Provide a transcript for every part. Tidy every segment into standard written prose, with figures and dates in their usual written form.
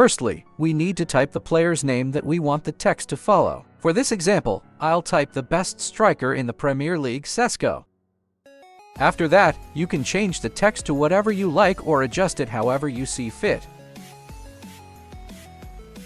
Firstly, we need to type the player's name that we want the text to follow. For this example, I'll type the best striker in the Premier League, Sesko. After that, you can change the text to whatever you like or adjust it however you see fit.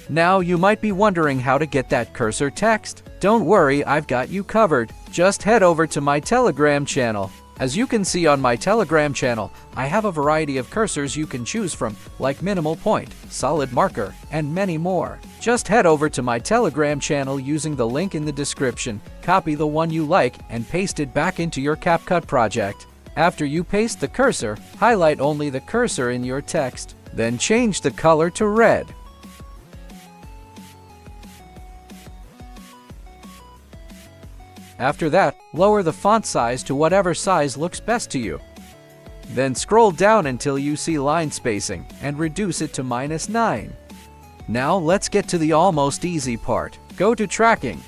Now you might be wondering how to get that cursor text. Don't worry, I've got you covered. Just head over to my Telegram channel. As you can see on my Telegram channel, I have a variety of cursors you can choose from, like minimal point, solid marker, and many more. Just head over to my Telegram channel using the link in the description, copy the one you like, and paste it back into your CapCut project. After you paste the cursor, highlight only the cursor in your text, then change the color to red. After that, lower the font size to whatever size looks best to you. Then scroll down until you see line spacing and reduce it to -9. Now let's get to the almost easy part. Go to tracking.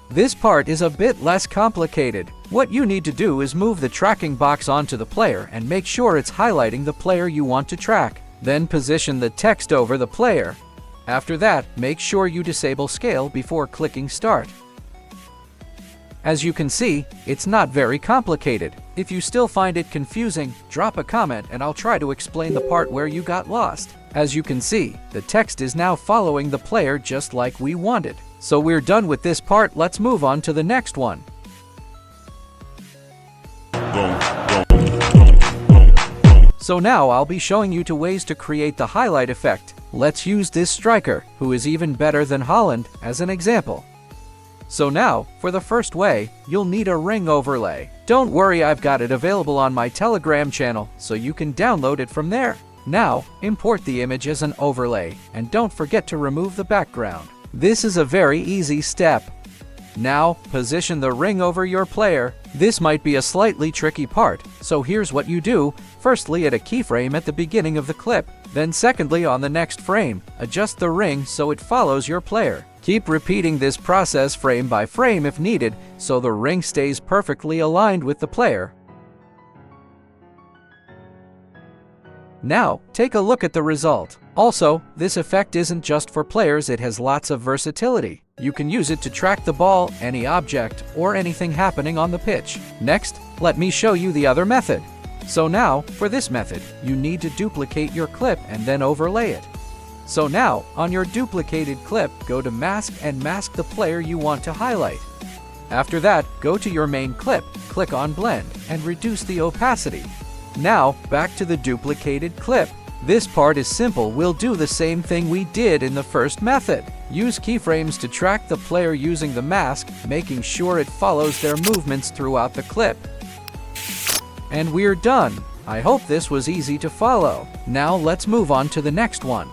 This part is a bit less complicated. What you need to do is move the tracking box onto the player and make sure it's highlighting the player you want to track. Then position the text over the player. After that, make sure you disable scale before clicking start. As you can see, it's not very complicated. If you still find it confusing, drop a comment and I'll try to explain the part where you got lost. As you can see, the text is now following the player just like we wanted. So we're done with this part, let's move on to the next one. So now I'll be showing you two ways to create the highlight effect. Let's use this striker, who is even better than Haaland, as an example. So now, for the first way, you'll need a ring overlay. Don't worry, I've got it available on my Telegram channel, so you can download it from there. Now, import the image as an overlay, and don't forget to remove the background. This is a very easy step. Now, position the ring over your player. This might be a slightly tricky part, so here's what you do. Firstly, at a keyframe at the beginning of the clip. Then secondly, on the next frame, adjust the ring so it follows your player. Keep repeating this process frame by frame if needed, so the ring stays perfectly aligned with the player. Now, take a look at the result. Also, this effect isn't just for players, it has lots of versatility. You can use it to track the ball, any object, or anything happening on the pitch. Next, let me show you the other method. So now, for this method, you need to duplicate your clip and then overlay it. So now, on your duplicated clip, go to Mask and mask the player you want to highlight. After that, go to your main clip, click on Blend, and reduce the opacity. Now, back to the duplicated clip. This part is simple, we'll do the same thing we did in the first method. Use keyframes to track the player using the mask, making sure it follows their movements throughout the clip. And we're done. I hope this was easy to follow. Now let's move on to the next one.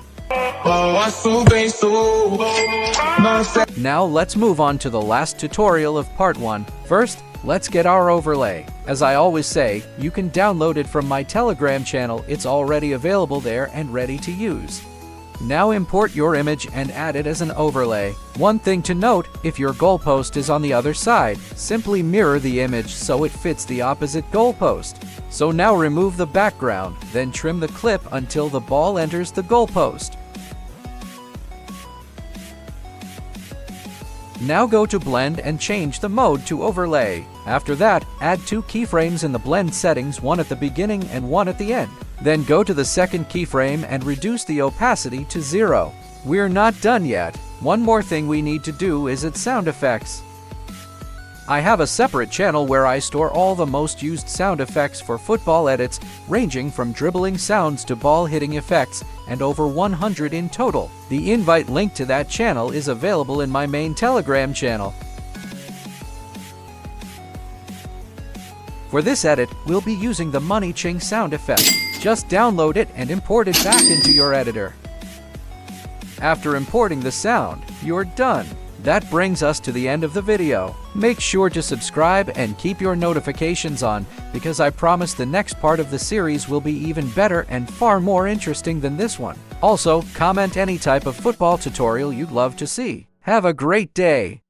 Now let's move on to the last tutorial of part 1. First, let's get our overlay. As I always say, you can download it from my Telegram channel, it's already available there and ready to use. Now import your image and add it as an overlay. One thing to note, if your goalpost is on the other side, simply mirror the image so it fits the opposite goalpost. So now remove the background, then trim the clip until the ball enters the goalpost. Now go to Blend and change the mode to Overlay. After that, add 2 keyframes in the blend settings, one at the beginning and one at the end. Then go to the second keyframe and reduce the opacity to 0. We're not done yet. One more thing we need to do is add sound effects. I have a separate channel where I store all the most used sound effects for football edits, ranging from dribbling sounds to ball hitting effects, and over 100 in total. The invite link to that channel is available in my main Telegram channel. For this edit, we'll be using the Money Ching sound effect. Just download it and import it back into your editor. After importing the sound, you're done. That brings us to the end of the video. Make sure to subscribe and keep your notifications on, because I promise the next part of the series will be even better and far more interesting than this one. Also, comment any type of football tutorial you'd love to see. Have a great day!